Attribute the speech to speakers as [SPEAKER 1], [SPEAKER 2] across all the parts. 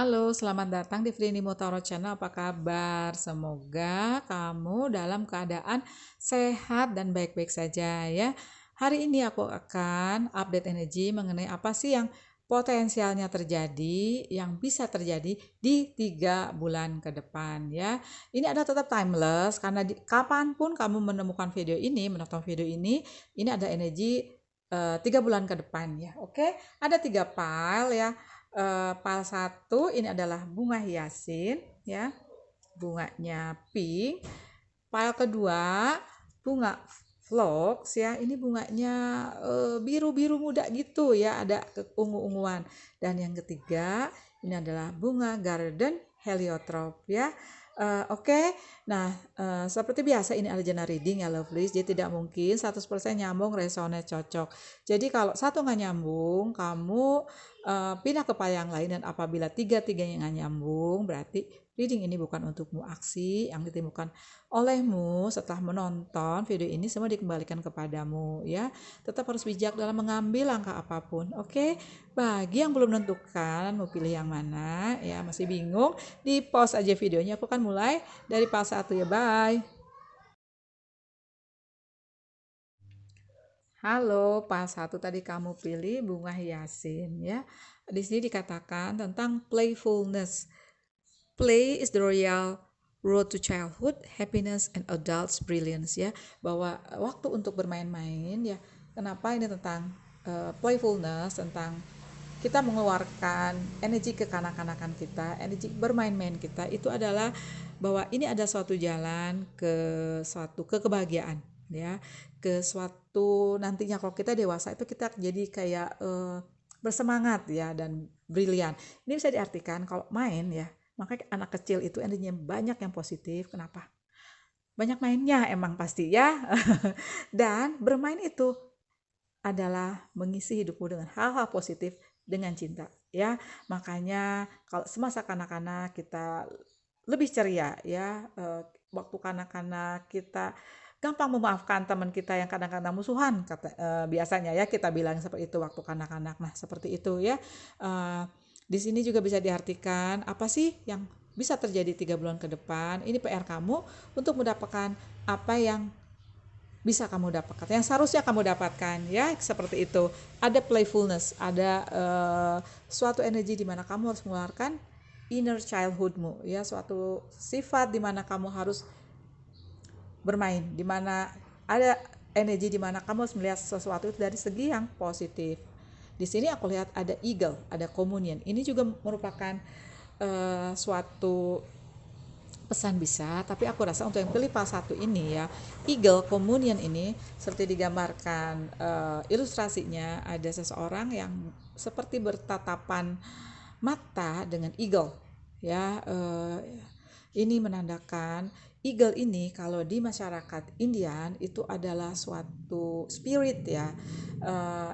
[SPEAKER 1] Halo, selamat datang di Frinimo Tarot Channel. Apa kabar? Semoga kamu dalam keadaan sehat dan baik-baik saja ya. Hari ini aku akan update energi mengenai apa sih yang potensialnya terjadi, yang bisa terjadi di 3 bulan ke depan ya. Ini ada tetap timeless karena kapanpun kamu menemukan video ini, menonton video ini ada energi 3 bulan ke depan ya. Oke, ada 3 file ya. File 1 ini adalah bunga hiasin ya, bunganya pink. File kedua bunga phlox ya, ini bunganya biru-biru muda gitu ya, ada ungu-unguan. Dan yang ketiga ini adalah bunga garden heliotrope ya. Oke. Nah, seperti biasa ini ada general reading ya lovelies, jadi tidak mungkin 100% nyambung, resonate, cocok. Jadi kalau satu nggak nyambung, kamu pindah ke file yang lain, dan apabila tiga-tiganya nggak nyambung, berarti reading ini bukan untukmu. Aksi yang ditemukan olehmu setelah menonton video ini semua dikembalikan kepadamu ya. Tetap harus bijak dalam mengambil langkah apapun. Oke. Bagi yang belum menentukan mau pilih yang mana ya, masih bingung, di pause aja videonya. Aku akan mulai dari fase 1 ya. Bye. Halo, pas satu tadi kamu pilih bunga hiasin ya. Di sini dikatakan tentang playfulness. Play is the royal road to childhood, happiness and adults brilliance ya. Bahwa waktu untuk bermain-main ya. Kenapa ini tentang playfulness, tentang kita mengeluarkan energi kekanak-kanakan kita, energi bermain-main kita, itu adalah bahwa ini ada suatu jalan ke suatu kebahagiaan ya, ke suatu nantinya kalau kita dewasa itu kita jadi kayak bersemangat ya dan brilian. Ini bisa diartikan kalau main ya, makanya anak kecil itu energinya banyak yang positif. Kenapa? Banyak mainnya emang pasti ya. Dan bermain itu adalah mengisi hidupmu dengan hal-hal positif dengan cinta ya. Makanya kalau semasa kanak-kanak kita lebih ceria ya, waktu kanak-kanak kita gampang memaafkan teman kita yang kadang-kadang musuhan, biasanya ya kita bilang seperti itu waktu kanak-kanak. Nah seperti itu ya. Di sini juga bisa diartikan apa sih yang bisa terjadi 3 bulan ke depan. Ini PR kamu untuk mendapatkan apa yang bisa kamu dapatkan, yang seharusnya kamu dapatkan ya, seperti itu. Ada playfulness, ada suatu energi di mana kamu harus mengeluarkan inner childhoodmu ya, suatu sifat di mana kamu harus bermain, di mana ada energi di mana kamu harus melihat sesuatu itu dari segi yang positif. Di sini aku lihat ada eagle, ada communion. Ini juga merupakan suatu pesan bisa, tapi aku rasa untuk yang pilih fase 1 ini ya, Eagle Communion ini seperti digambarkan ilustrasinya, ada seseorang yang seperti bertatapan mata dengan eagle ya. Ini menandakan eagle ini kalau di masyarakat Indian itu adalah suatu spirit ya,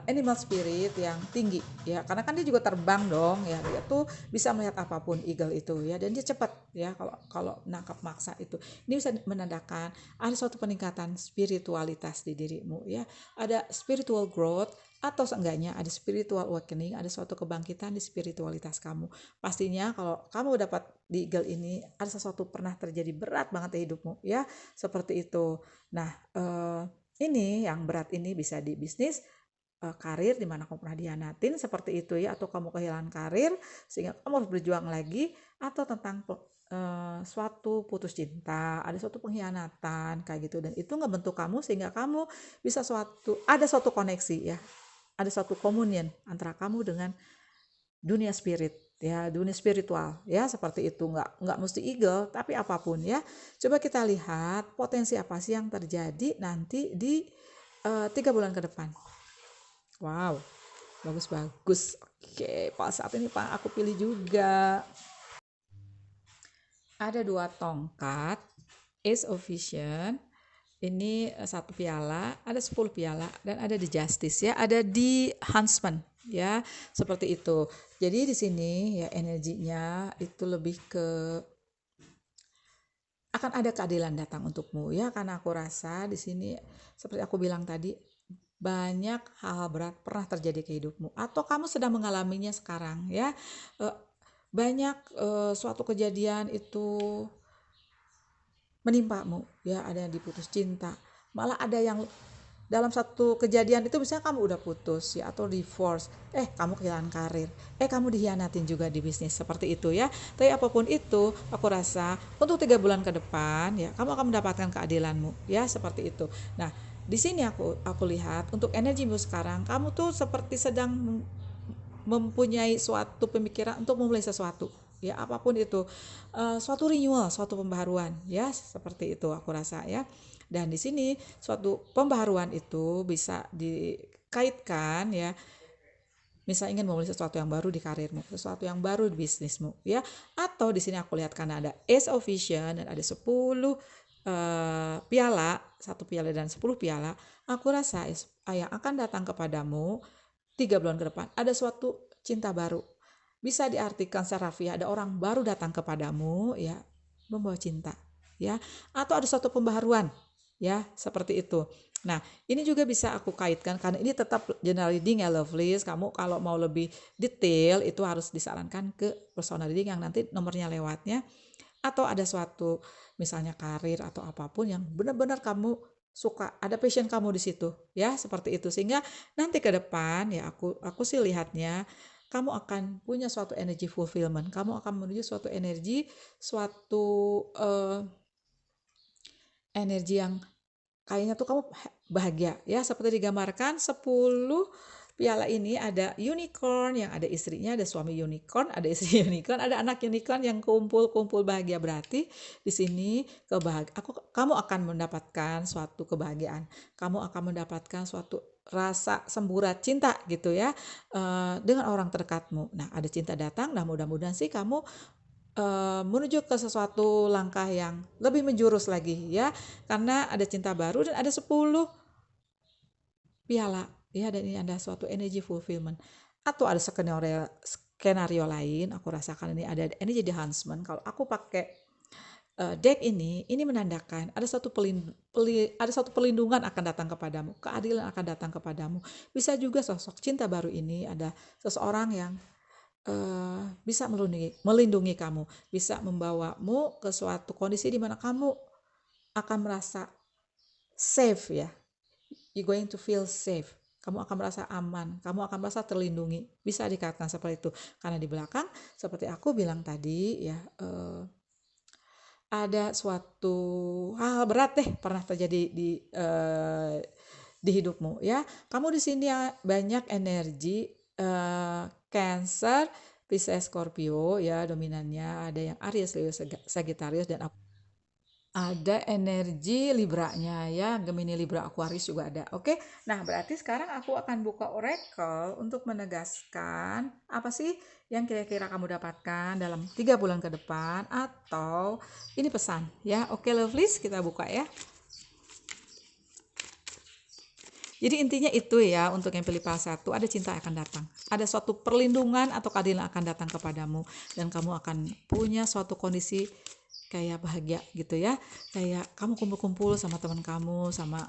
[SPEAKER 1] animal spirit yang tinggi ya, karena kan dia juga terbang dong ya, dia tuh bisa melihat apapun eagle itu ya, dan dia cepat ya kalau kalau nangkap maksa itu. Ini bisa menandakan ada suatu peningkatan spiritualitas di dirimu ya, ada spiritual growth, atau seenggaknya ada spiritual awakening, ada suatu kebangkitan di spiritualitas kamu. Pastinya kalau kamu dapat di eagle ini ada sesuatu pernah terjadi berat banget di hidupmu ya, seperti itu. Nah ini yang berat ini bisa di bisnis, karir di mana kamu pernah dihianatin seperti itu ya, atau kamu kehilangan karir sehingga kamu harus berjuang lagi, atau tentang suatu putus cinta, ada suatu pengkhianatan kayak gitu, dan itu ngebentuk kamu sehingga kamu bisa ada suatu koneksi ya, ada suatu komunion antara kamu dengan dunia spirit ya, dunia spiritual ya, seperti itu. Nggak mesti eagle, tapi apapun ya. Coba kita lihat potensi apa sih yang terjadi nanti di 3 bulan ke depan. Wow, bagus-bagus. Oke, pas saat ini Pak aku pilih juga. Ada 2 tongkat, Ace of Vision. Ini 1 piala, ada 10 piala, dan ada di Justice ya, ada di Huntsman ya, seperti itu. Jadi di sini ya energinya itu lebih ke akan ada keadilan datang untukmu ya, karena aku rasa di sini seperti aku bilang tadi, banyak hal berat pernah terjadi ke hidupmu atau kamu sedang mengalaminya sekarang ya. banyak suatu kejadian itu menimpamu, ya, ada yang diputus cinta, malah ada yang dalam satu kejadian itu misalnya kamu udah putus ya atau divorce, kamu kehilangan karir, kamu dihianatin juga di bisnis seperti itu ya. Tapi apapun itu, aku rasa untuk 3 bulan ke depan ya kamu akan mendapatkan keadilanmu ya seperti itu. Nah, di sini aku lihat untuk energimu sekarang, kamu tuh seperti sedang mempunyai suatu pemikiran untuk memulai sesuatu ya, apapun itu, suatu renewal, suatu pembaharuan ya seperti itu aku rasa ya. Dan di sini suatu pembaharuan itu bisa dikaitkan ya, misal ingin memulai sesuatu yang baru di karirmu, sesuatu yang baru di bisnismu ya. Atau di sini aku lihat karena ada Ace of Vision dan ada 10 piala, 1 piala dan 10 piala, aku rasa yang akan datang kepadamu 3 bulan ke depan ada suatu cinta baru. Bisa diartikan secara rafiah, ada orang baru datang kepadamu ya, membawa cinta ya, atau ada suatu pembaharuan ya seperti itu. Nah, ini juga bisa aku kaitkan karena ini tetap general reading ya lovelies. Kamu kalau mau lebih detail itu harus disarankan ke personal reading yang nanti nomornya lewatnya, atau ada suatu misalnya karir atau apapun yang benar-benar kamu suka, ada passion kamu di situ ya seperti itu, sehingga nanti ke depan ya aku sih lihatnya kamu akan punya suatu energi fulfillment, kamu akan menuju suatu energi, suatu energi yang kayaknya tuh kamu bahagia ya, seperti digambarkan 10 piala ini ada unicorn yang ada istrinya, ada suami unicorn, ada istri unicorn, ada anak unicorn yang kumpul bahagia. Berarti di sini kamu akan mendapatkan suatu kebahagiaan, kamu akan mendapatkan suatu rasa semburat cinta gitu ya, dengan orang terdekatmu. Nah, ada cinta datang. Nah, mudah-mudahan sih kamu menuju ke sesuatu langkah yang lebih menjurus lagi ya, karena ada cinta baru dan ada 10 piala ya, dan ini ada suatu energy fulfillment. Atau ada skenario lain, aku rasakan ini ada energy enhancement. Kalau aku pakai deck ini menandakan ada satu perlindungan akan datang kepadamu, keadilan akan datang kepadamu. Bisa juga sosok cinta baru ini ada seseorang yang bisa melindungi kamu, bisa membawamu ke suatu kondisi di mana kamu akan merasa safe ya. You going to feel safe. Kamu akan merasa aman, kamu akan merasa terlindungi. Bisa dikatakan seperti itu. Karena di belakang seperti aku bilang tadi ya, ada suatu hal berat deh pernah terjadi di hidupmu ya. Kamu di sini banyak energi Cancer, Pisces, Scorpio ya dominannya, ada yang Aries, Leo, Sagittarius, dan ada energi Libra-nya ya, Gemini, Libra, Aquarius juga ada. Oke. Nah, berarti sekarang aku akan buka oracle untuk menegaskan apa sih yang kira-kira kamu dapatkan dalam 3 bulan ke depan, atau ini pesan ya. Oke, lovelies, kita buka ya. Jadi intinya itu ya, untuk yang pilih fase 1, ada cinta akan datang. Ada suatu perlindungan atau keadilan akan datang kepadamu, dan kamu akan punya suatu kondisi kayak bahagia gitu ya. Kayak kamu kumpul-kumpul sama teman kamu, sama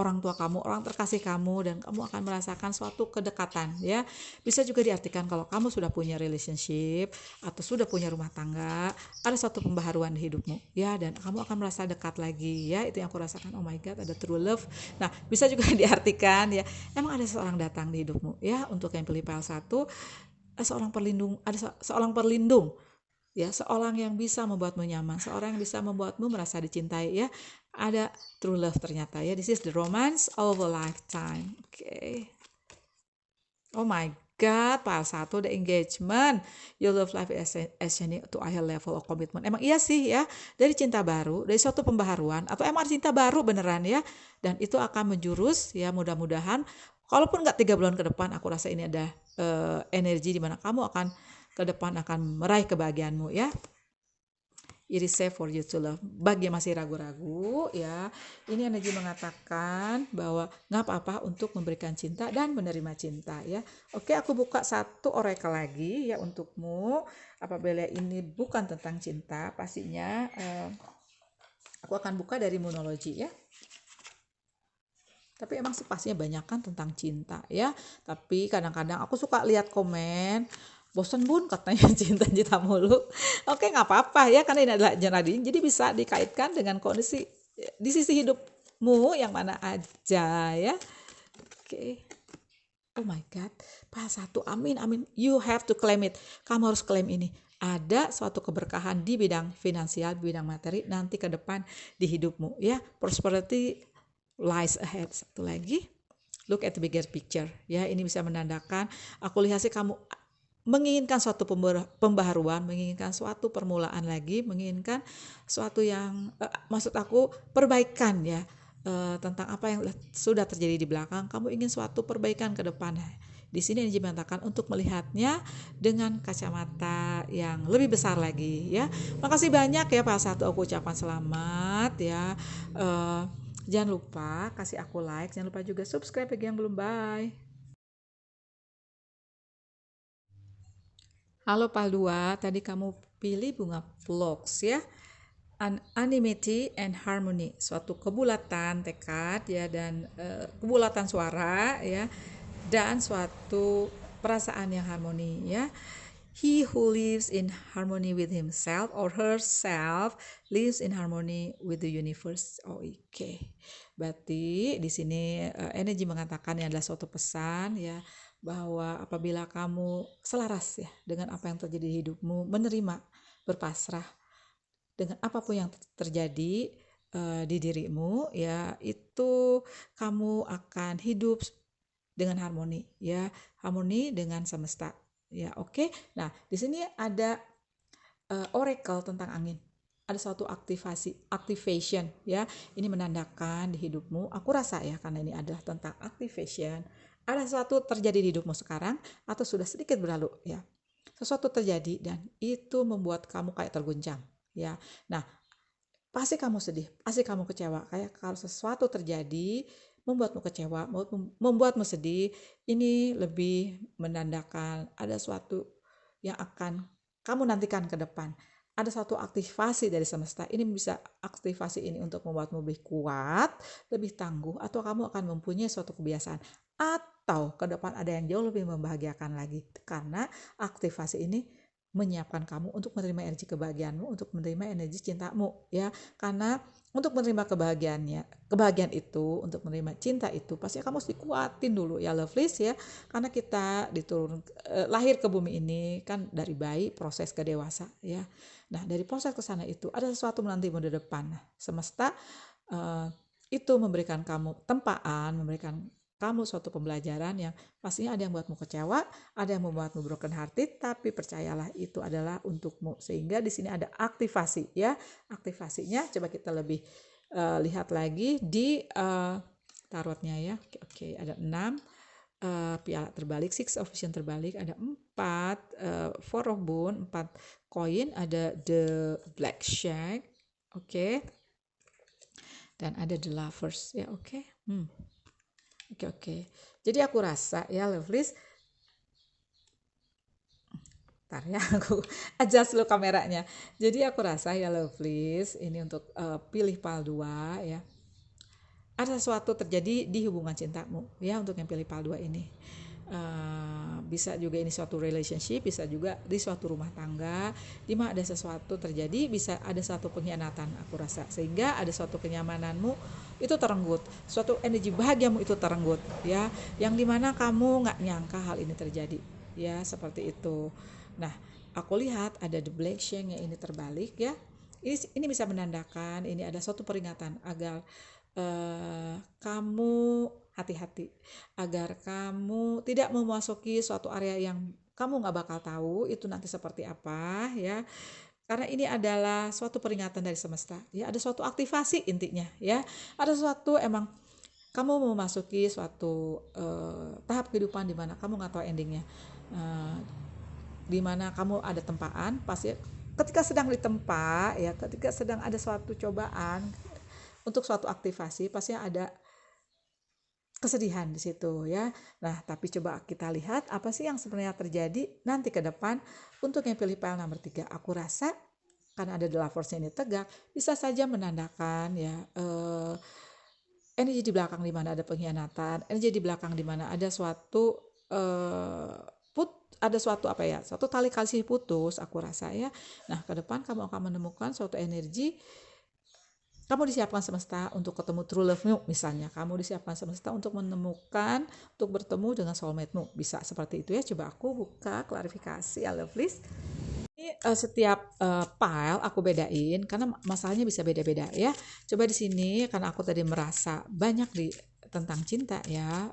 [SPEAKER 1] orang tua kamu, orang terkasih kamu, dan kamu akan merasakan suatu kedekatan ya. Bisa juga diartikan kalau kamu sudah punya relationship atau sudah punya rumah tangga, ada suatu pembaharuan di hidupmu ya, dan kamu akan merasa dekat lagi ya. Itu yang aku rasakan, oh my god, ada true love. Nah, bisa juga diartikan ya, emang ada seorang datang di hidupmu ya. Untuk yang pilih PL 1, ada seorang pelindung ya, seorang yang bisa membuatmu nyaman, seorang yang bisa membuatmu merasa dicintai ya. Ada true love ternyata ya. This is the romance of a lifetime. Okay. Oh my god, file 1, the engagement. Your love life is ascending to a higher level of commitment. Emang iya sih ya, dari cinta baru, dari suatu pembaharuan, atau emang ada cinta baru beneran ya, dan itu akan menjurus ya, mudah-mudahan kalaupun nggak 3 bulan ke depan, aku rasa ini ada energi di mana kamu akan ke depan akan meraih kebahagiaanmu ya. It is safe for you to love. Bagi yang masih ragu-ragu ya, ini energi mengatakan bahwa nggak apa-apa untuk memberikan cinta dan menerima cinta ya. Oke, aku buka satu oracle lagi ya untukmu. Apabila ini bukan tentang cinta, pastinya aku akan buka dari Moonology ya. Tapi emang sih pastinya banyak kan tentang cinta ya. Tapi kadang-kadang aku suka lihat komen bosan bun katanya cinta-cinta mulu. Oke, nggak apa-apa ya, karena ini adalah generasi, jadi bisa dikaitkan dengan kondisi di sisi hidupmu yang mana aja ya. Oke. Oh my God, pas satu, amin, amin. You have to claim it. Kamu harus klaim ini. Ada suatu keberkahan di bidang finansial, di bidang materi nanti ke depan di hidupmu ya. Prosperity lies ahead. Satu lagi, look at the bigger picture ya. Ini bisa menandakan, aku lihat sih kamu menginginkan suatu pembaharuan, menginginkan suatu permulaan lagi, menginginkan suatu yang maksud aku perbaikan ya, tentang apa yang sudah terjadi di belakang. Kamu ingin suatu perbaikan ke depan. Di sini ini dimintakan untuk melihatnya dengan kacamata yang lebih besar lagi ya. Makasih banyak ya Pak Satu, aku ucapkan selamat ya. Jangan lupa kasih aku like, jangan lupa juga subscribe bagi yang belum. Bye. Halo Pak 2, tadi kamu pilih bunga phlox ya. Anonymity and harmony, suatu kebulatan tekad ya, dan kebulatan suara ya, dan suatu perasaan yang harmoni ya. He who lives in harmony with himself or herself lives in harmony with the universe. Okay. Berarti di sini energi mengatakan yang adalah suatu pesan ya, bahwa apabila kamu selaras ya dengan apa yang terjadi di hidupmu, menerima, berpasrah dengan apapun yang terjadi di dirimu ya, itu kamu akan hidup dengan harmoni ya, harmoni dengan semesta ya. Oke. Nah, di sini ada oracle tentang angin. Ada suatu activation ya. Ini menandakan di hidupmu, aku rasa ya, karena ini adalah tentang activation, ada sesuatu terjadi di hidupmu sekarang atau sudah sedikit berlalu ya. Sesuatu terjadi dan itu membuat kamu kayak terguncang ya. Nah, pasti kamu sedih, pasti kamu kecewa. Kayak kalau sesuatu terjadi membuatmu kecewa, membuatmu sedih, ini lebih menandakan ada sesuatu yang akan kamu nantikan ke depan. Ada satu aktivasi dari semesta. Ini bisa, aktivasi ini untuk membuatmu lebih kuat, lebih tangguh, atau kamu akan mempunyai suatu kebiasaan. Atau ke depan ada yang jauh lebih membahagiakan lagi. Karena aktivasi ini menyiapkan kamu untuk menerima energi kebahagiaanmu, untuk menerima energi cintamu ya. Karena untuk menerima kebahagiaan itu, untuk menerima cinta itu, pasti kamu harus dikuatin dulu ya lovelies ya. Karena kita lahir ke bumi ini kan dari bayi proses ke dewasa ya. Nah, dari proses ke sana itu ada sesuatu menantimu di depan. Nah, semesta itu memberikan kamu tempaan, memberikan kamu suatu pembelajaran yang pastinya ada yang buatmu kecewa, ada yang membuatmu broken hearted, tapi percayalah itu adalah untukmu. Sehingga di sini ada aktivasi ya. Aktivasinya coba kita lebih lihat lagi di tarotnya ya. Oke, ada 6 piala terbalik, 6 of vision terbalik, ada 4 4 of bone, 4 koin, ada the black shag. Oke. Dan ada the lovers ya. Oke. Oke. Jadi aku rasa ya lovelies, ntar ya aku adjust dulu kameranya. Jadi aku rasa ya lovelies, ini untuk pilih PAL 2 ya. Ada sesuatu terjadi di hubungan cintamu ya, untuk yang pilih PAL 2 ini. Bisa juga ini suatu relationship, bisa juga di suatu rumah tangga di mana ada sesuatu terjadi, bisa ada suatu pengkhianatan aku rasa, sehingga ada suatu kenyamananmu itu terenggut, suatu energi bahagiamu itu terenggut ya, yang dimana kamu nggak nyangka hal ini terjadi ya, seperti itu. Nah, aku lihat ada the black shank yang ini terbalik ya. Ini bisa menandakan ini ada suatu peringatan agar kamu hati-hati, agar kamu tidak memasuki suatu area yang kamu nggak bakal tahu itu nanti seperti apa ya. Karena ini adalah suatu peringatan dari semesta ya, ada suatu aktivasi intinya ya, ada suatu emang kamu memasuki suatu tahap kehidupan di mana kamu nggak tahu endingnya, di mana kamu ada tempaan, pasti ketika sedang ditempa ya, ketika sedang ada suatu cobaan untuk suatu aktivasi, pasti ada kesedihan di situ ya. Nah, tapi coba kita lihat apa sih yang sebenarnya terjadi nanti ke depan untuk yang pilih PL nomor 3. Aku rasa karena ada the lovers ini tegak, bisa saja menandakan ya energi di belakang di mana ada pengkhianatan, energi di belakang di mana ada suatu ada suatu suatu tali kasih putus, aku rasa ya. Nah, ke depan kamu akan menemukan suatu energi. Kamu disiapkan semesta untuk ketemu true love-mu, misalnya. Kamu disiapkan semesta untuk menemukan, untuk bertemu dengan soulmate-mu. Bisa seperti itu ya. Coba aku buka klarifikasi, ya lovelies. Ini setiap file aku bedain karena masalahnya bisa beda-beda ya. Coba di sini karena aku tadi merasa banyak tentang cinta ya.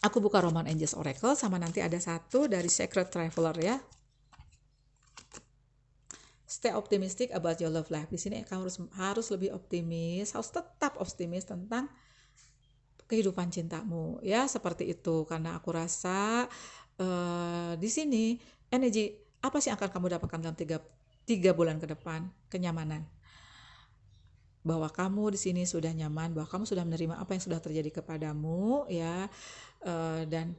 [SPEAKER 1] Aku buka Roman Angels Oracle sama nanti ada satu dari Sacred Traveler ya. Stay optimistic about your love life. Di sini kamu harus lebih optimis, harus tetap optimis tentang kehidupan cintamu ya, seperti itu. Karena aku rasa di sini energi apa sih yang akan kamu dapatkan dalam tiga bulan ke depan? Kenyamanan. Bahwa kamu di sini sudah nyaman, bahwa kamu sudah menerima apa yang sudah terjadi kepadamu ya, dan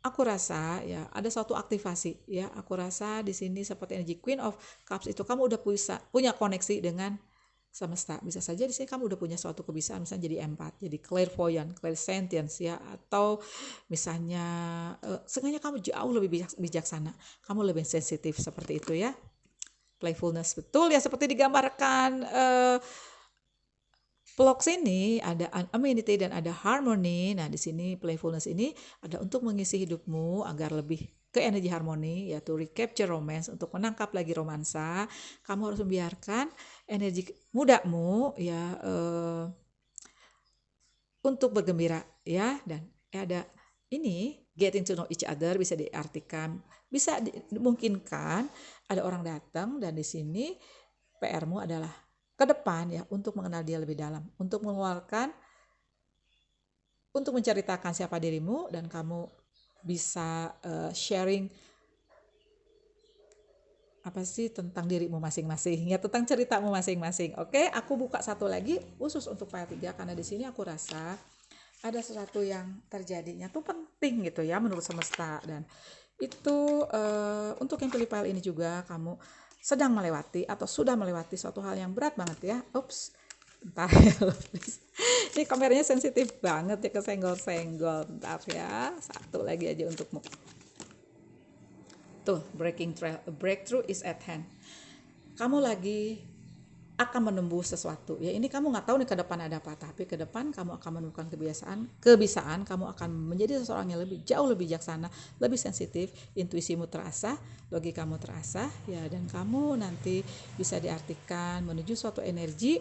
[SPEAKER 1] aku rasa ya ada suatu aktivasi ya. Aku rasa di sini seperti energi Queen of Cups itu kamu udah punya koneksi dengan semesta. Bisa saja di sini kamu udah punya suatu kebiasaan, misalnya jadi empat, jadi clairvoyant, clairsentience ya, atau misalnya seenggaknya kamu jauh lebih bijaksana, kamu lebih sensitif seperti itu ya. Playfulness, betul ya, seperti digambarkan Blocks ini ada amenity dan ada harmony. Nah, di sini playfulness ini ada untuk mengisi hidupmu agar lebih ke energi harmoni, yaitu recapture romance, untuk menangkap lagi romansa. Kamu harus membiarkan energi mudamu ya untuk bergembira ya, dan ada ini getting to know each other, bisa diartikan, bisa dimungkinkan ada orang datang dan di sini PR-mu adalah ke depan ya untuk mengenal dia lebih dalam, untuk mengeluarkan, untuk menceritakan siapa dirimu, dan kamu bisa sharing apa sih tentang dirimu masing-masing ya, tentang ceritamu masing-masing. Oke, aku buka satu lagi khusus untuk file 3 karena di sini aku rasa ada sesuatu yang terjadinya tuh penting gitu ya menurut semesta, dan itu untuk yang pilih file ini juga kamu sedang melewati atau sudah melewati suatu hal yang berat banget ya. Ups, bentar ya. Ini kameranya sensitif banget ya, kesenggol-senggol. Bentar ya, satu lagi aja untukmu. Tuh, breakthrough is at hand. Kamu lagi akan menembus sesuatu ya. Ini kamu nggak tahu nih ke depan ada apa, tapi ke depan kamu akan menemukan kebiasaan, kamu akan menjadi seseorang yang jauh lebih bijaksana, lebih sensitif, intuisimu terasa, logikamu terasa ya, dan kamu nanti bisa diartikan menuju suatu energi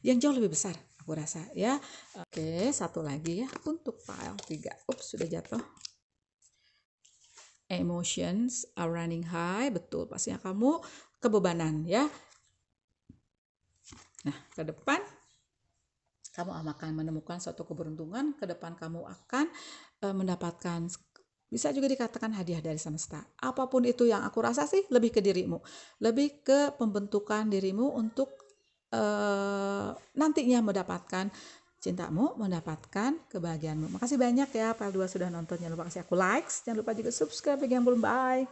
[SPEAKER 1] yang jauh lebih besar, aku rasa ya. Oke, satu lagi ya untuk file 3. Ups, sudah jatuh. Emotions are running high, betul, pastinya kamu kebebanan ya. Nah, ke depan kamu akan menemukan suatu keberuntungan, ke depan kamu akan mendapatkan, bisa juga dikatakan hadiah dari semesta. Apapun itu yang aku rasa sih lebih ke dirimu, lebih ke pembentukan dirimu untuk nantinya mendapatkan cintamu, mendapatkan kebahagiaanmu. Makasih banyak ya File 2 sudah nonton. Jangan lupa kasih aku likes, jangan lupa juga subscribe bagi yang belum. Bye.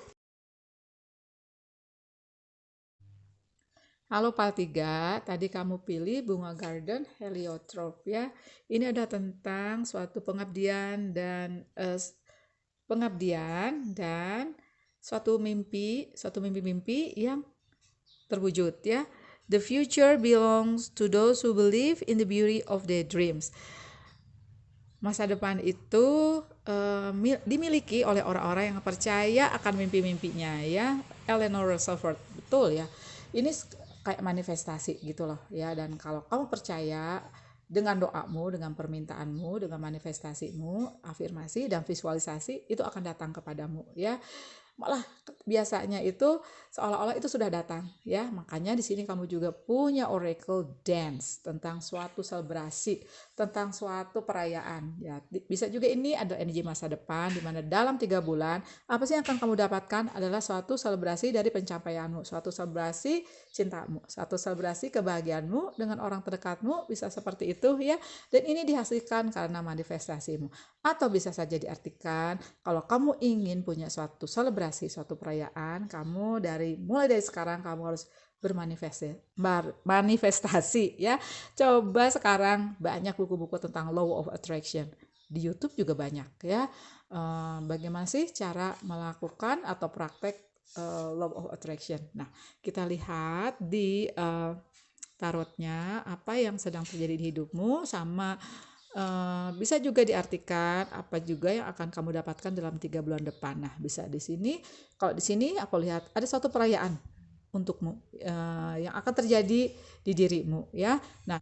[SPEAKER 1] Halo File 3, tadi kamu pilih bunga garden heliotrope ya. Ini ada tentang suatu pengabdian dan suatu mimpi yang terwujud ya. The future belongs to those who believe in the beauty of their dreams. Masa depan itu dimiliki oleh orang-orang yang percaya akan mimpi-mimpinya ya. Eleanor Roosevelt, betul ya. Ini kayak manifestasi gitu loh ya, dan kalau kamu percaya dengan doamu, dengan permintaanmu, dengan manifestasimu, afirmasi dan visualisasi, itu akan datang kepadamu ya. Malah biasanya itu seolah-olah itu sudah datang ya. Makanya di sini kamu juga punya oracle dance tentang suatu selebrasi, tentang suatu perayaan ya. Bisa juga ini ada energi masa depan, di mana dalam 3 bulan apa sih yang akan kamu dapatkan adalah suatu selebrasi dari pencapaianmu, suatu selebrasi cintamu, suatu selebrasi kebahagiaanmu dengan orang terdekatmu, bisa seperti itu ya. Dan ini dihasilkan karena manifestasimu. Atau bisa saja diartikan kalau kamu ingin punya suatu selebrasi, suatu perayaan, kamu mulai dari sekarang kamu harus manifestasi ya. Coba sekarang banyak buku-buku tentang law of attraction. Di YouTube juga banyak ya. Bagaimana sih cara melakukan atau praktek law of attraction. Nah, kita lihat di tarotnya apa yang sedang terjadi di hidupmu, sama bisa juga diartikan apa juga yang akan kamu dapatkan dalam 3 bulan depan. Nah, bisa di sini. Kalau di sini aku lihat ada suatu perayaan untukmu yang akan terjadi di dirimu ya. Nah,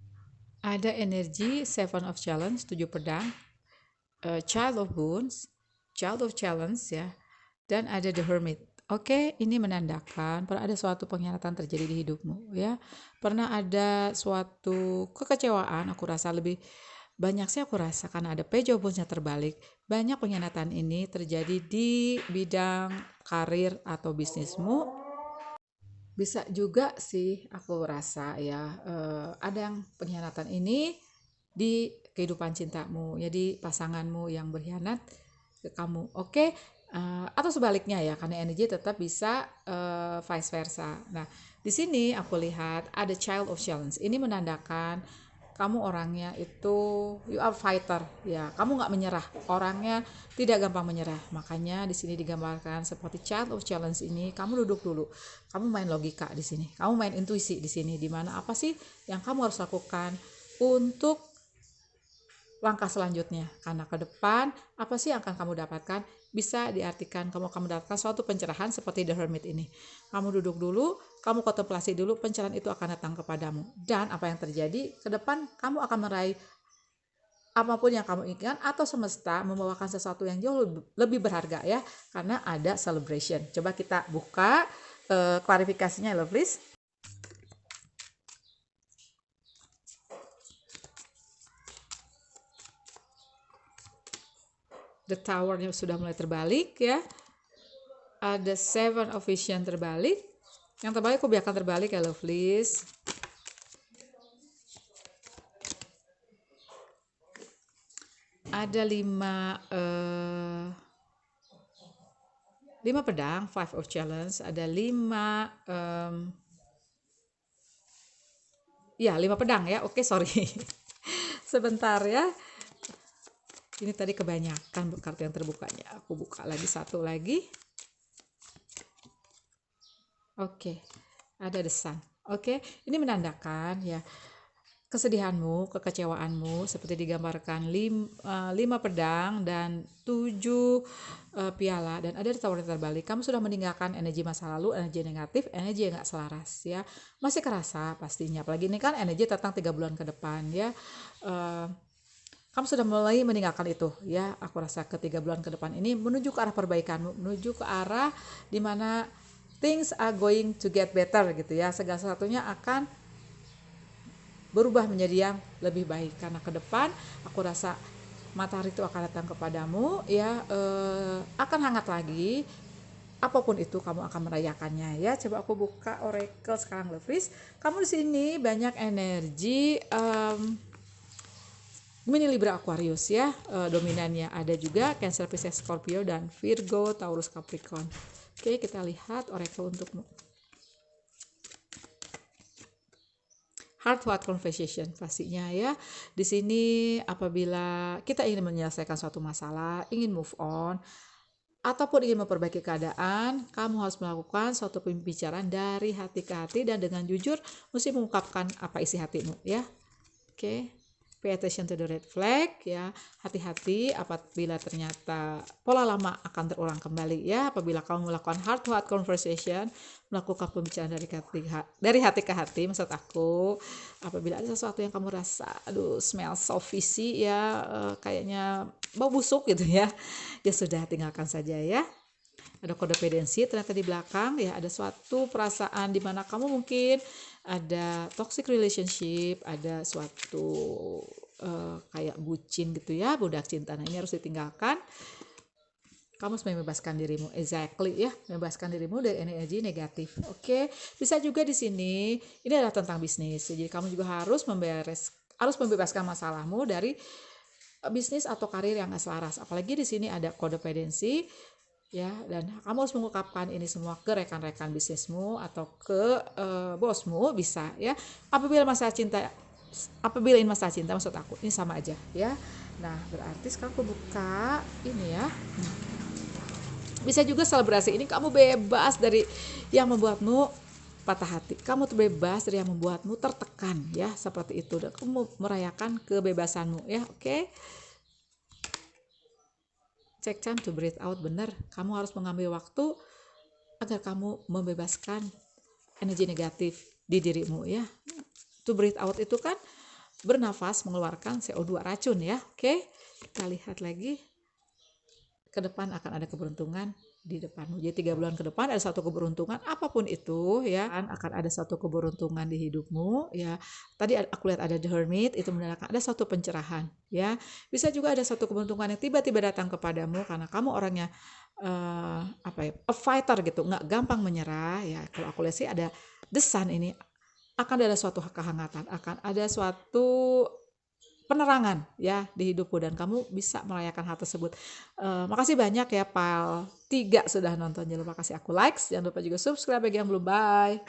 [SPEAKER 1] ada energi Seven of Challenge, 7 pedang, Child of Wands, Child of Challenge ya, dan ada The Hermit. Oke, ini menandakan pernah ada suatu pengkhianatan terjadi di hidupmu ya. Pernah ada suatu kekecewaan, aku rasa lebih banyak sih, aku rasa karena ada Page of Wands-nya terbalik. Banyak pengkhianatan ini terjadi di bidang karir atau bisnismu. Bisa juga sih aku rasa ya, ada yang pengkhianatan ini di kehidupan cintamu, jadi pasanganmu yang berkhianat ke kamu. Oke, atau sebaliknya ya, karena energi tetap bisa vice versa. Nah, di sini aku lihat ada Child of Challenge. Ini menandakan kamu orangnya itu you are fighter ya, kamu nggak menyerah, orangnya tidak gampang menyerah. Makanya di sini digambarkan seperti Child of Challenge ini, kamu duduk dulu, kamu main logika di sini, kamu main intuisi di sini, dimana apa sih yang kamu harus lakukan untuk langkah selanjutnya, karena ke depan apa sih yang akan kamu dapatkan. Bisa diartikan kamu akan mendapatkan suatu pencerahan seperti The Hermit ini. Kamu duduk dulu, kamu kontemplasi dulu, pencerahan itu akan datang kepadamu, dan apa yang terjadi ke depan, kamu akan meraih apapun yang kamu inginkan, atau semesta membawakan sesuatu yang jauh lebih berharga ya, karena ada celebration. Coba kita buka klarifikasinya, lovelies. The Tower-nya sudah mulai terbalik ya. Ada Seven of Vision terbalik. Yang terbalik aku biarkan terbalik ya, lovelies. Ada 5 pedang, Five of Challenge. Ada 5 pedang ya. Oke, sorry. Sebentar ya. Ini tadi kebanyakan kartu yang terbukanya. Aku buka lagi satu lagi. Oke, ada The Sun. Oke, ini menandakan ya kesedihanmu, kekecewaanmu seperti digambarkan 5 pedang dan 7 piala, dan ada di Tower terbalik. Kamu sudah meninggalkan energi masa lalu, energi negatif, energi yang gak selaras ya. Masih kerasa pastinya, apalagi ini kan energi tentang 3 bulan ke depan ya. Kamu sudah mulai meninggalkan itu ya. Aku rasa ke 3 bulan ke depan ini menuju ke arah perbaikanmu, menuju ke arah dimana things are going to get better gitu ya. Segala sesuatunya akan berubah menjadi yang lebih baik, karena ke depan aku rasa matahari itu akan datang kepadamu ya, akan hangat lagi. Apapun itu kamu akan merayakannya ya. Coba aku buka oracle sekarang, lovelies. Kamu di sini banyak energi Mini Libra Aquarius ya, dominannya. Ada juga Cancer, Pisces, Scorpio, dan Virgo, Taurus, Capricorn. Oke, kita lihat oracle untukmu. Heart to heart conversation pastinya ya. Di sini apabila kita ingin menyelesaikan suatu masalah, ingin move on, ataupun ingin memperbaiki keadaan, kamu harus melakukan suatu pembicaraan dari hati ke hati, dan dengan jujur mesti mengungkapkan apa isi hatimu ya. Oke. Pay attention to the red flag ya. Hati-hati apabila ternyata pola lama akan terulang kembali ya. Apabila kamu melakukan heart to heart conversation, melakukan pembicaraan dari hati ke hati, maksud aku apabila ada sesuatu yang kamu rasa aduh smell so fishy ya, kayaknya bau busuk gitu ya, ya sudah, tinggalkan saja ya. Ada kodependensi ternyata di belakang ya, ada suatu perasaan di mana kamu mungkin ada toxic relationship, ada suatu kayak bucin gitu ya, budak cinta. Nah, ini harus ditinggalkan. Kamu harus membebaskan dirimu, exactly ya, membebaskan dirimu dari energi negatif. Oke, bisa juga di sini ini adalah tentang bisnis. Jadi kamu juga harus membebaskan masalahmu dari bisnis atau karir yang gak selaras. Apalagi di sini ada kodependensi. ya, dan kamu harus mengungkapkan ini semua ke rekan-rekan bisnismu atau ke bosmu bisa ya. Apabila ini masalah cinta maksud aku ini sama aja ya. Nah berarti sekarang aku buka ini ya. Bisa juga selebrasi ini kamu bebas dari yang membuatmu patah hati. Kamu tuh bebas dari yang membuatmu tertekan ya, seperti itu. Dan kamu merayakan kebebasanmu ya, oke? Take time to breathe out, bener. Kamu harus mengambil waktu agar kamu membebaskan energi negatif di dirimu ya. To breathe out itu kan bernafas mengeluarkan CO2 racun ya, oke? Kita lihat lagi. Ke depan akan ada keberuntungan di depanmu. Jadi 3 bulan ke depan ada satu keberuntungan apapun itu ya, akan ada satu keberuntungan di hidupmu ya. Tadi aku lihat ada The Hermit, itu menandakan ada satu pencerahan ya. Bisa juga ada satu keberuntungan yang tiba-tiba datang kepadamu karena kamu orangnya a fighter gitu, nggak gampang menyerah ya. Kalau aku lihat sih ada The Sun ini, akan ada suatu kehangatan, akan ada suatu penerangan ya di hidupku dan kamu bisa merayakan hal tersebut. Makasih banyak ya Pal 3 sudah nonton, jangan lupa kasih aku likes, jangan lupa juga subscribe bagi yang belum. Bye.